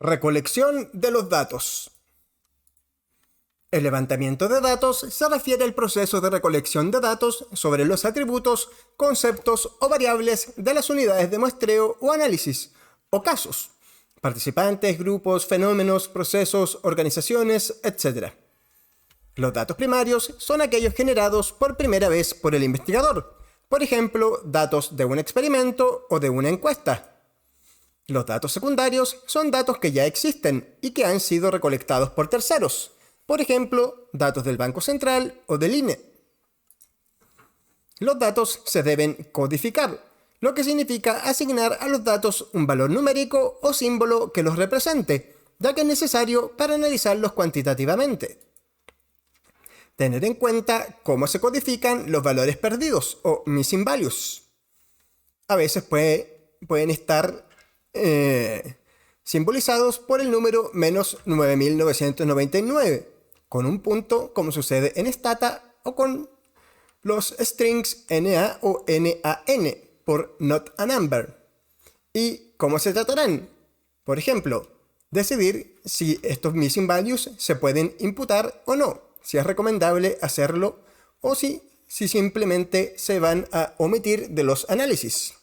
Recolección de los datos. El levantamiento de datos se refiere al proceso de recolección de datos sobre los atributos, conceptos o variables de las unidades de muestreo o análisis, o casos, participantes, grupos, fenómenos, procesos, organizaciones, etc. Los datos primarios son aquellos generados por primera vez por el investigador, por ejemplo, datos de un experimento o de una encuesta. Los datos secundarios son datos que ya existen y que han sido recolectados por terceros, por ejemplo, datos del Banco Central o del INE. Los datos se deben codificar, lo que significa asignar a los datos un valor numérico o símbolo que los represente, ya que es necesario para analizarlos cuantitativamente. Tener en cuenta cómo se codifican los valores perdidos o missing values. A veces pueden estar simbolizados por el número menos 9999, con un punto como sucede en Stata, o con los strings NA o NaN por not a number. ¿Y cómo se tratarán? Por ejemplo, decidir si estos missing values se pueden imputar o no, si es recomendable hacerlo o si simplemente se van a omitir de los análisis.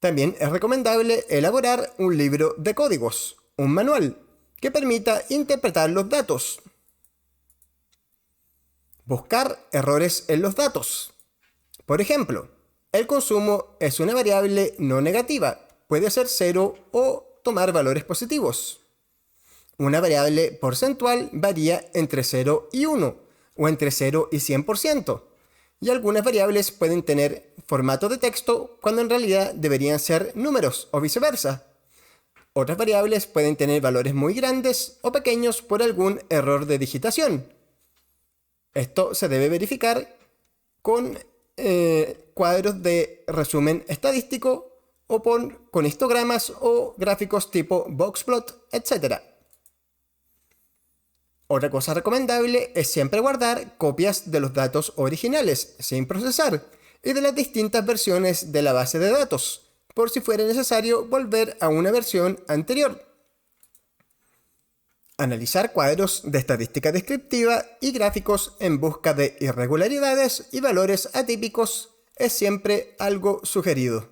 También es recomendable elaborar un libro de códigos, un manual, que permita interpretar los datos. Buscar errores en los datos. Por ejemplo, el consumo es una variable no negativa, puede ser 0 o tomar valores positivos. Una variable porcentual varía entre 0 y 1, o entre 0 y 100%. Y algunas variables pueden tener formato de texto cuando en realidad deberían ser números o viceversa. Otras variables pueden tener valores muy grandes o pequeños por algún error de digitación. Esto se debe verificar con cuadros de resumen estadístico o con histogramas o gráficos tipo boxplot, etc. Otra cosa recomendable es siempre guardar copias de los datos originales sin procesar y de las distintas versiones de la base de datos, por si fuera necesario volver a una versión anterior. Analizar cuadros de estadística descriptiva y gráficos en busca de irregularidades y valores atípicos es siempre algo sugerido.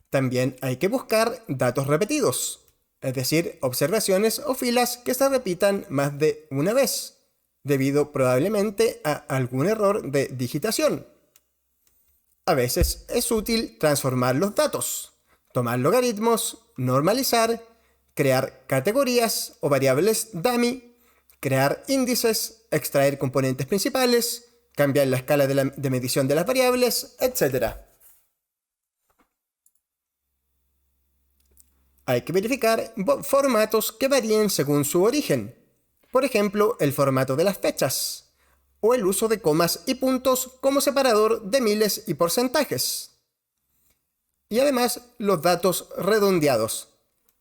También hay que buscar datos repetidos, es decir, observaciones o filas que se repitan más de una vez, debido probablemente a algún error de digitación. A veces es útil transformar los datos, tomar logaritmos, normalizar, crear categorías o variables dummy, crear índices, extraer componentes principales, cambiar la escala de medición de las variables, etc. Hay que verificar formatos que varíen según su origen. Por ejemplo, el formato de las fechas, o el uso de comas y puntos como separador de miles y porcentajes. Y además, los datos redondeados,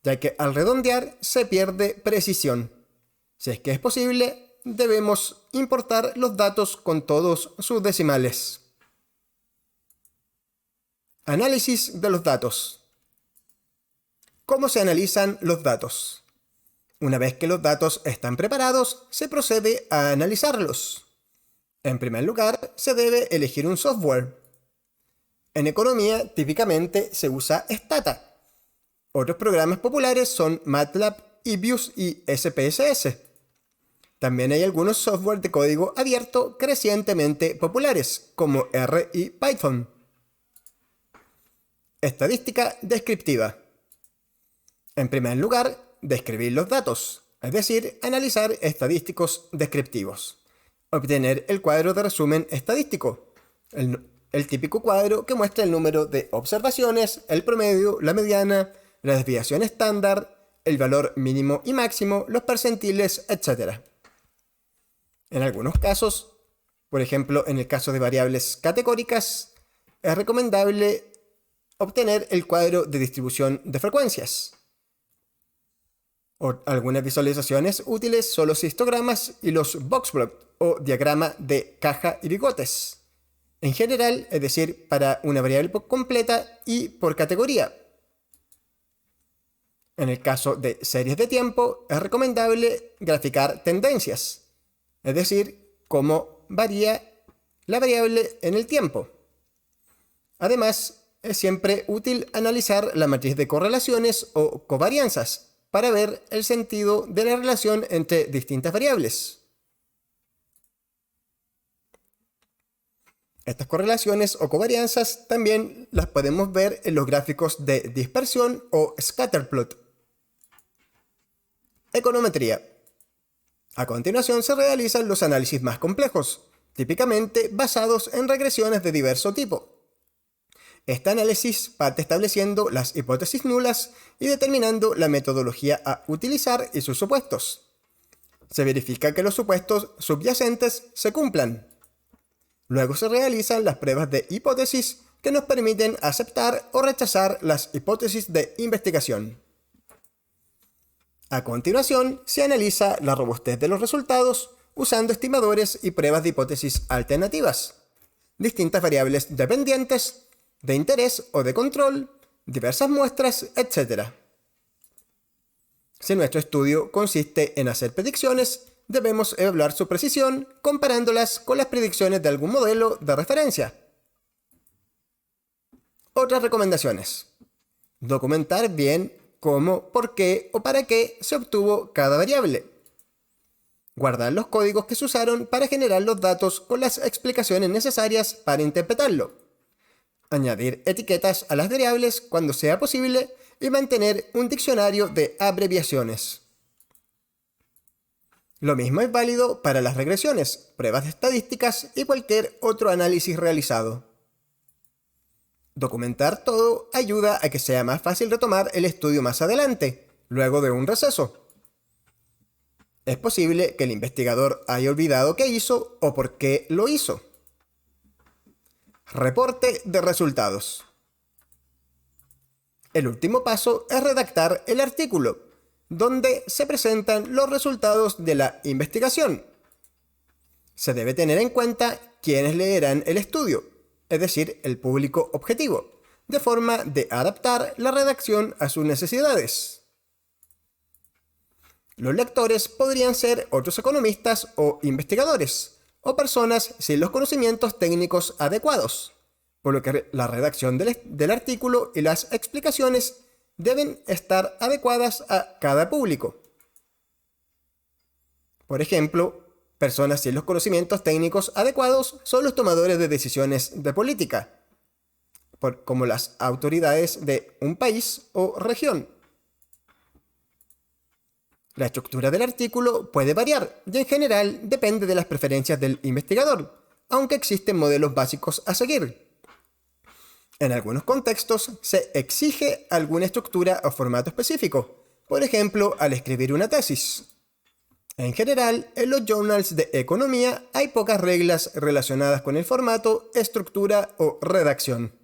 ya que al redondear se pierde precisión. Si es que es posible, debemos importar los datos con todos sus decimales. Análisis de los datos. ¿Cómo se analizan los datos? Una vez que los datos están preparados, se procede a analizarlos. En primer lugar, se debe elegir un software. En economía, típicamente se usa Stata. Otros programas populares son MATLAB, EBIUS y SPSS. También hay algunos software de código abierto crecientemente populares, como R y Python. Estadística descriptiva. En primer lugar, describir los datos, es decir, analizar estadísticos descriptivos. Obtener el cuadro de resumen estadístico, el típico cuadro que muestra el número de observaciones, el promedio, la mediana, la desviación estándar, el valor mínimo y máximo, los percentiles, etc. En algunos casos, por ejemplo en el caso de variables categóricas, es recomendable obtener el cuadro de distribución de frecuencias. O algunas visualizaciones útiles son los histogramas y los boxplot o diagrama de caja y bigotes. En general, es decir, para una variable completa y por categoría, En el caso de series de tiempo, es recomendable graficar tendencias, es decir, cómo varía la variable en el tiempo. Además, es siempre útil analizar la matriz de correlaciones o covarianzas para ver el sentido de la relación entre distintas variables. Estas correlaciones o covarianzas también las podemos ver en los gráficos de dispersión o scatterplot. Econometría. A continuación se realizan los análisis más complejos, típicamente basados en regresiones de diverso tipo. Este análisis parte estableciendo las hipótesis nulas y determinando la metodología a utilizar y sus supuestos. Se verifica que los supuestos subyacentes se cumplan. Luego se realizan las pruebas de hipótesis que nos permiten aceptar o rechazar las hipótesis de investigación. A continuación, se analiza la robustez de los resultados usando estimadores y pruebas de hipótesis alternativas, distintas variables dependientes, de interés o de control, diversas muestras, etc. Si nuestro estudio consiste en hacer predicciones, debemos evaluar su precisión comparándolas con las predicciones de algún modelo de referencia. Otras recomendaciones. Documentar bien cómo, por qué o para qué se obtuvo cada variable. Guardar los códigos que se usaron para generar los datos con las explicaciones necesarias para interpretarlo. Añadir etiquetas a las variables cuando sea posible y mantener un diccionario de abreviaciones. Lo mismo es válido para las regresiones, pruebas de estadísticas y cualquier otro análisis realizado. Documentar todo ayuda a que sea más fácil retomar el estudio más adelante, luego de un receso. Es posible que el investigador haya olvidado qué hizo o por qué lo hizo. Reporte de resultados. El último paso es redactar el artículo, donde se presentan los resultados de la investigación. Se debe tener en cuenta quiénes leerán el estudio, es decir, el público objetivo, de forma de adaptar la redacción a sus necesidades. Los lectores podrían ser otros economistas o investigadores, o personas sin los conocimientos técnicos adecuados, por lo que la redacción del artículo y las explicaciones deben estar adecuadas a cada público. Por ejemplo, personas sin los conocimientos técnicos adecuados son los tomadores de decisiones de política, como las autoridades de un país o región. La estructura del artículo puede variar y en general depende de las preferencias del investigador, aunque existen modelos básicos a seguir. En algunos contextos se exige alguna estructura o formato específico, por ejemplo, al escribir una tesis. En general, en los journals de economía hay pocas reglas relacionadas con el formato, estructura o redacción.